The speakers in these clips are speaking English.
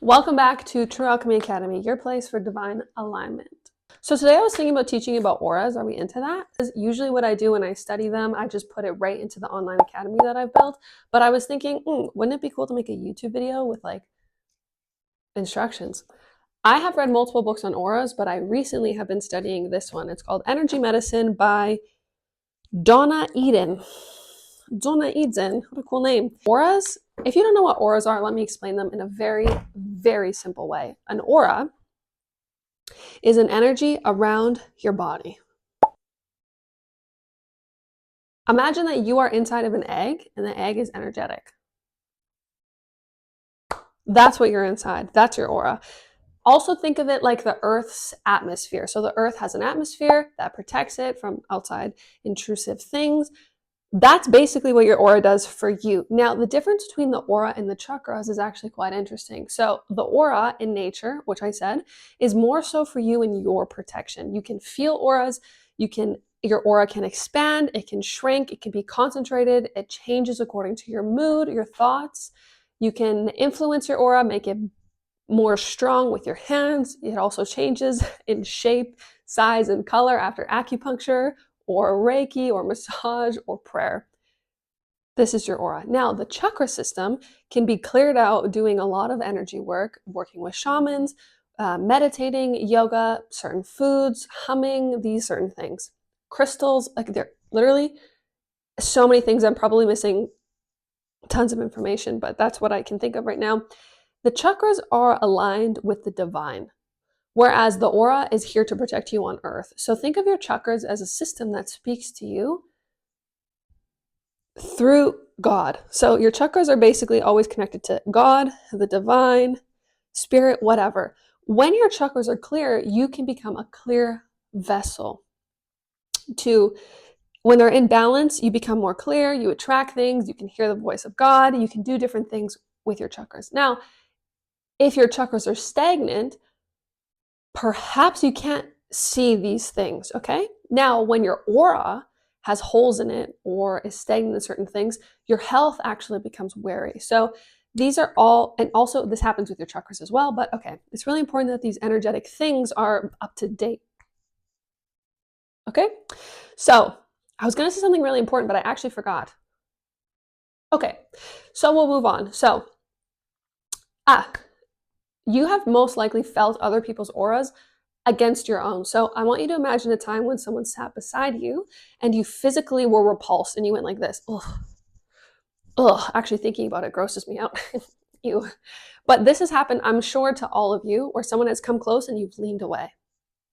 Welcome back to True Alchemy Academy, your place for divine alignment. So today I was thinking about teaching you about auras. Are we into that? Because usually what I do when I study them, I just put it right into the online academy that I've built. But I was thinking, wouldn't it be cool to make a YouTube video with like instructions? I have read multiple books on auras, but I recently have been studying this one. It's called Energy Medicine by Donna Eden. Donna Eden, what a cool name. Auras, if you don't know what auras are, let me explain them in a very, very simple way. An aura is an energy around your body. Imagine that you are inside of an egg and the egg is energetic. That's what you're inside. That's your aura. Also think of it like the Earth's atmosphere. So the Earth has an atmosphere that protects it from outside intrusive things. That's basically what your aura does for you. Now, the difference between the aura and the chakras is actually quite interesting. So the aura in nature, which I said, is more so for you and your protection. You can feel auras. Your aura can expand, it can shrink, it can be concentrated. It changes according to your mood, your thoughts. You can influence your aura, make it more strong with your hands. It also changes in shape, size, and color after acupuncture or Reiki or massage or prayer. This is your aura. Now, the chakra system can be cleared out doing a lot of energy work, working with shamans, meditating, yoga, certain foods, humming, these certain things. Crystals, like they're literally so many things. I'm probably missing tons of information, but that's what I can think of right now. The chakras are aligned with the divine, whereas the aura is here to protect you on earth. So think of your chakras as a system that speaks to you through God. So your chakras are basically always connected to God, the divine, spirit, whatever. When your chakras are clear, you can become a clear vessel. When they're in balance, you become more clear, you attract things, you can hear the voice of God, you can do different things with your chakras. Now, if your chakras are stagnant, perhaps you can't see these things, okay? Now, when your aura has holes in it or is stagnant in certain things, your health actually becomes wary. So these are all, and also this happens with your chakras as well, but okay, it's really important that these energetic things are up to date. Okay? So I was going to say something really important, but I actually forgot. Okay, so we'll move on. So, you have most likely felt other people's auras against your own. So I want you to imagine a time when someone sat beside you and you physically were repulsed and you went like this. Ugh. Ugh. Actually thinking about it grosses me out. Ew. But this has happened, I'm sure, to all of you, where someone has come close and you've leaned away,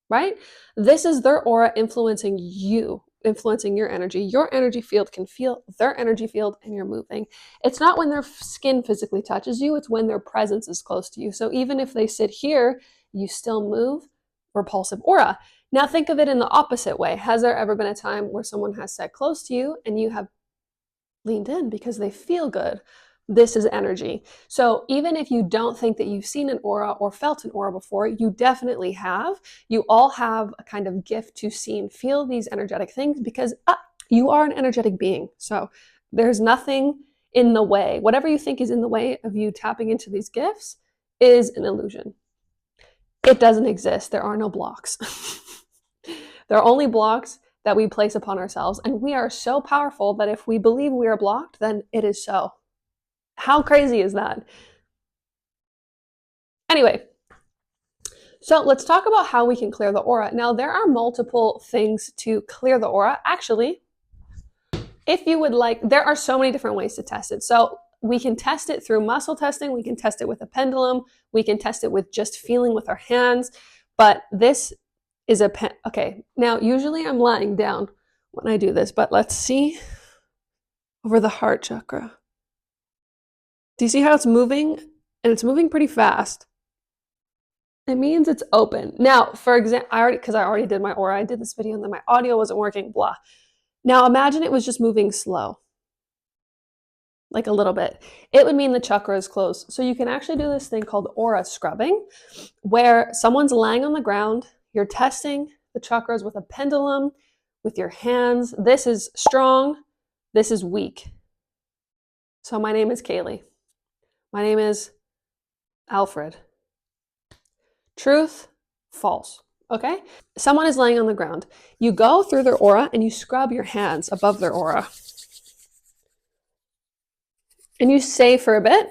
right? This is their aura influencing you, influencing your energy. Your energy field can feel their energy field and you're moving. It's not when their skin physically touches you, it's when their presence is close to you. So even if they sit here, you still move. Repulsive aura. Now think of it in the opposite way. Has there ever been a time where someone has sat close to you and you have leaned in because they feel good? This is energy. So even if you don't think that you've seen an aura or felt an aura before, you definitely have. You all have a kind of gift to see and feel these energetic things because you are an energetic being. So there's nothing in the way. Whatever you think is in the way of you tapping into these gifts is an illusion. It doesn't exist. There are no blocks. There are only blocks that we place upon ourselves. And we are so powerful that if we believe we are blocked, then it is so. How crazy is that? Anyway, so let's talk about how we can clear the aura. Now, there are multiple things to clear the aura. Actually, if you would like, there are so many different ways to test it. So we can test it through muscle testing. We can test it with a pendulum. We can test it with just feeling with our hands. But this is okay. Now, usually I'm lying down when I do this, but let's see over the heart chakra. Do you see how it's moving? And it's moving pretty fast. It means it's open. Now, for example, because I already did my aura, I did this video and then my audio wasn't working, blah. Now imagine it was just moving slow, like a little bit. It would mean the chakra is closed. So you can actually do this thing called aura scrubbing, where someone's lying on the ground, you're testing the chakras with a pendulum, with your hands. This is strong, this is weak. So my name is Kaylee. My name is Alfred. Truth, false. Okay? Someone is laying on the ground. You go through their aura and you scrub your hands above their aura. And you stay for a bit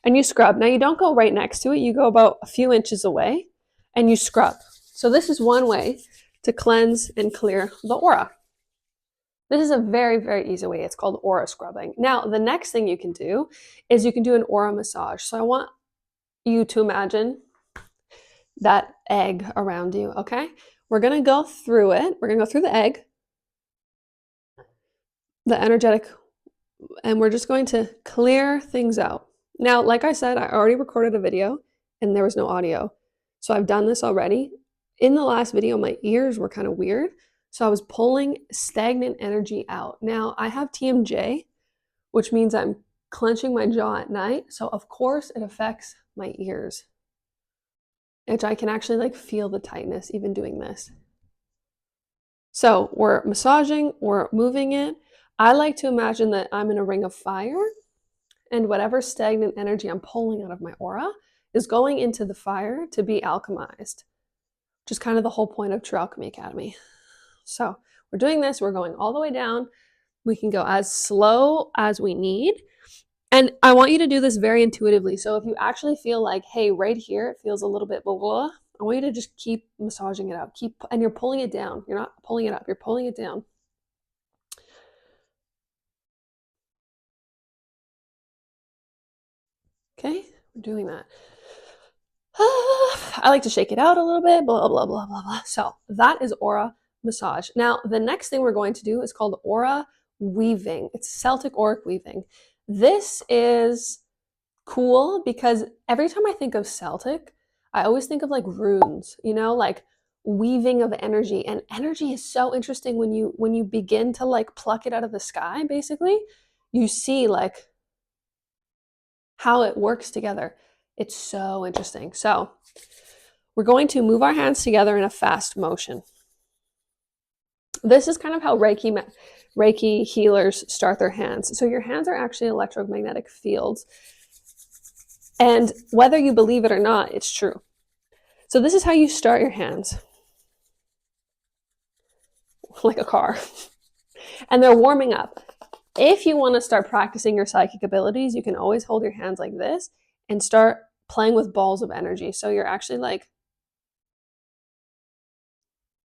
and you scrub. Now, you don't go right next to it. You go about a few inches away and you scrub. So this is one way to cleanse and clear the aura. This is a very, very easy way. It's called aura scrubbing. Now, the next thing you can do is you can do an aura massage. So I want you to imagine that egg around you, okay? We're going to go through it. We're going to go through the egg, the energetic, and we're just going to clear things out. Now, like I said, I already recorded a video and there was no audio. So I've done this already. In the last video, my ears were kind of weird. So I was pulling stagnant energy out. Now, I have TMJ, which means I'm clenching my jaw at night. So of course it affects my ears, which I can actually like feel the tightness even doing this. So we're massaging, we're moving it. I like to imagine that I'm in a ring of fire and whatever stagnant energy I'm pulling out of my aura is going into the fire to be alchemized, which is kind of the whole point of True Alchemy Academy. So we're doing this, we're going all the way down. We can go as slow as we need. And I want you to do this very intuitively. So if you actually feel like, hey, right here, it feels a little bit blah, blah, I want you to just keep massaging it out. And you're pulling it down. You're not pulling it up, you're pulling it down. Okay, we're doing that. I like to shake it out a little bit, blah, blah, blah, blah, blah. So that is aura massage. Now, the next thing we're going to do is called aura weaving. It's Celtic auric weaving. This is cool because every time I think of Celtic, I always think of like runes, you know, like weaving of energy. And energy is so interesting when you begin to like pluck it out of the sky, basically. You see like how it works together. It's so interesting. So we're going to move our hands together in a fast motion. This is kind of how Reiki healers start their hands. So your hands are actually electromagnetic fields. And whether you believe it or not, it's true. So this is how you start your hands. Like a car. And they're warming up. If you want to start practicing your psychic abilities, you can always hold your hands like this and start playing with balls of energy. So you're actually like,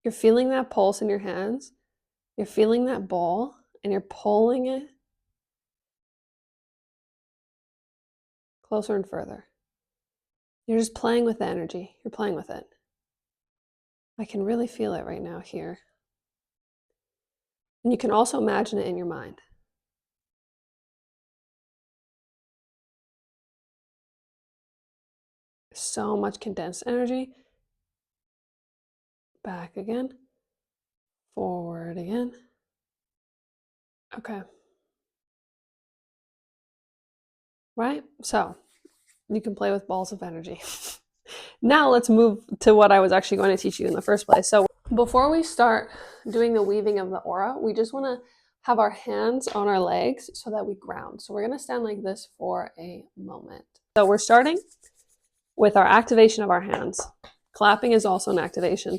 you're feeling that pulse in your hands. You're feeling that ball and you're pulling it closer and further. You're just playing with the energy. You're playing with it. I can really feel it right now here. And you can also imagine it in your mind. So much condensed energy. Back again. Forward again. Okay. Right? So you can play with balls of energy. Now let's move to what I was actually going to teach you in the first place. So before we start doing the weaving of the aura, we just want to have our hands on our legs so that we ground. So we're going to stand like this for a moment. So we're starting with our activation of our hands. Clapping is also an activation.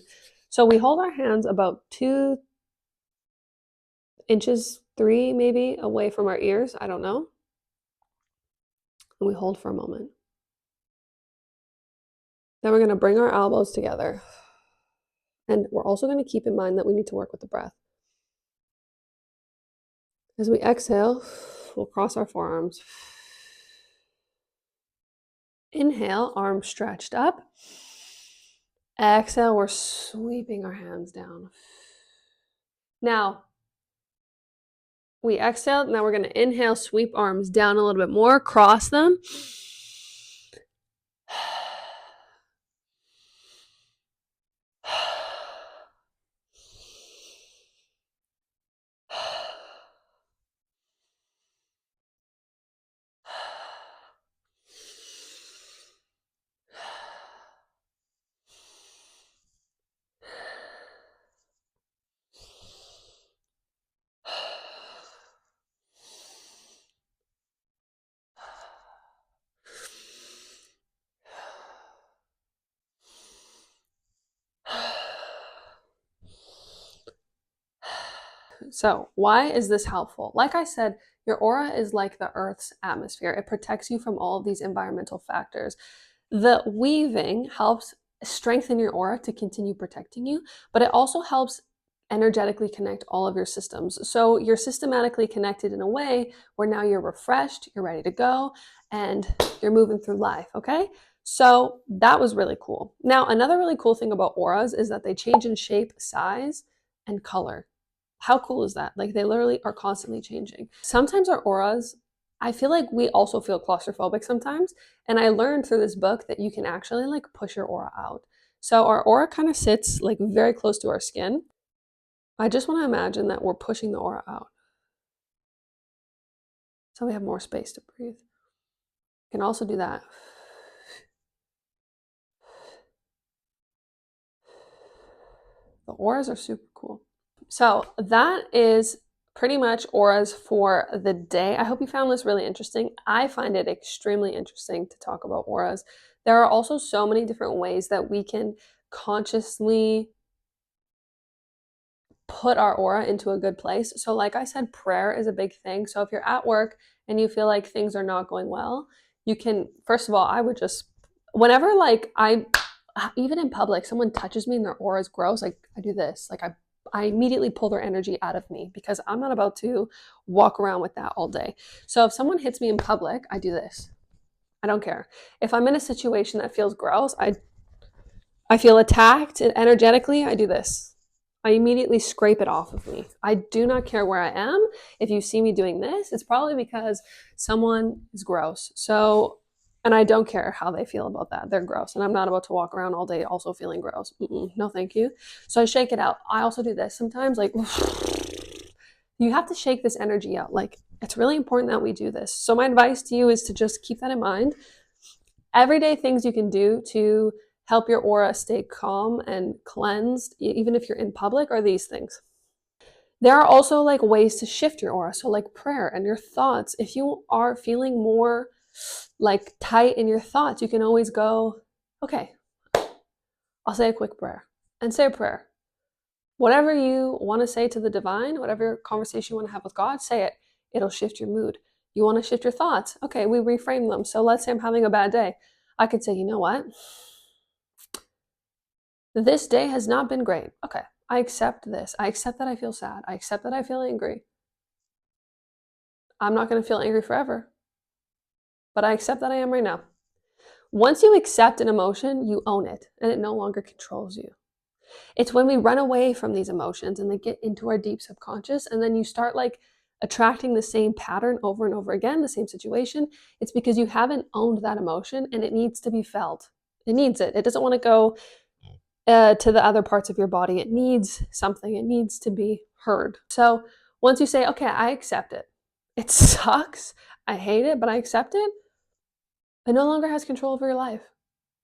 So we hold our hands about 2 inches, 3 maybe, away from our ears. I don't know. And we hold for a moment. Then we're going to bring our elbows together. And we're also going to keep in mind that we need to work with the breath. As we exhale, we'll cross our forearms. Inhale, arms stretched up. Exhale, we're sweeping our hands down. Now, we exhaled. Now we're going to inhale, sweep arms down a little bit more, cross them. So, why is this helpful? Like I said, your aura is like the Earth's atmosphere. It protects you from all of these environmental factors. The weaving helps strengthen your aura to continue protecting you, but it also helps energetically connect all of your systems. So you're systematically connected in a way where now you're refreshed, you're ready to go, and you're moving through life, okay? So that was really cool. Now, another really cool thing about auras is that they change in shape, size, and color. How cool is that? Like they literally are constantly changing. Sometimes our auras, I feel like we also feel claustrophobic sometimes. And I learned through this book that you can actually like push your aura out. So our aura kind of sits like very close to our skin. I just want to imagine that we're pushing the aura out. So we have more space to breathe. You can also do that. The auras are super cool. So that is pretty much auras for the day. I hope you found this really interesting. I find it extremely interesting to talk about auras. There are also so many different ways that we can consciously put our aura into a good place. So, like I said, prayer is a big thing. So, if you're at work and you feel like things are not going well, you can, first of all, I would just, whenever like even in public, someone touches me and their aura is gross, like I do this, like I immediately pull their energy out of me because I'm not about to walk around with that all day. So, if someone hits me in public, I do this. I don't care. If I'm in a situation that feels gross, I feel attacked and energetically, I do this. I immediately scrape it off of me. I do not care where I am. If you see me doing this, it's probably because someone is gross. So, and I don't care how they feel about that. They're gross. And I'm not about to walk around all day also feeling gross. No, thank you. So I shake it out. I also do this sometimes, like, you have to shake this energy out. Like, it's really important that we do this. So, my advice to you is to just keep that in mind. Everyday things you can do to help your aura stay calm and cleansed, even if you're in public, are these things. There are also like ways to shift your aura. So, like prayer and your thoughts. If you are feeling more like tight in your thoughts, you can always go, okay, I'll say a quick prayer and say a prayer. Whatever you want to say to the divine, whatever conversation you want to have with God, say it. It'll shift your mood. You want to shift your thoughts. Okay, we reframe them. So, let's say I'm having a bad day. I could say, you know what? This day has not been great. Okay, I accept this. I accept that I feel sad. I accept that I feel angry. I'm not going to feel angry forever, but I accept that I am right now. Once you accept an emotion, you own it and it no longer controls you. It's when we run away from these emotions and they get into our deep subconscious and then you start like attracting the same pattern over and over again, the same situation. It's because you haven't owned that emotion and it needs to be felt. It needs it. It doesn't want to go to the other parts of your body. It needs something. It needs to be heard. So once you say, okay, I accept it. It sucks. I hate it, but I accept it. It no longer has control over your life.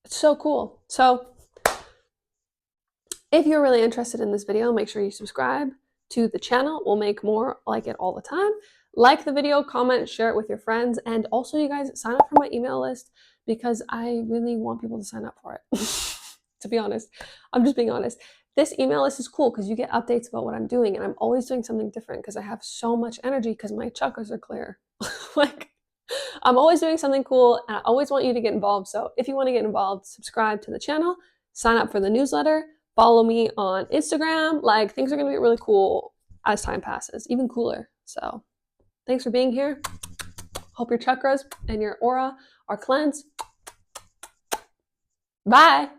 It's so cool. So if you're really interested in this video, make sure you subscribe to the channel. We'll make more like it all the time. Like the video, comment, share it with your friends. And also you guys sign up for my email list because I really want people to sign up for it. To be honest, I'm just being honest. This email list is cool because you get updates about what I'm doing and I'm always doing something different because I have so much energy because my chakras are clear. Like I'm always doing something cool and I always want you to get involved. So if you want to get involved, subscribe to the channel, sign up for the newsletter, follow me on Instagram. Like things are going to get really cool as time passes, even cooler. So thanks for being here. Hope your chakras and your aura are cleansed. Bye.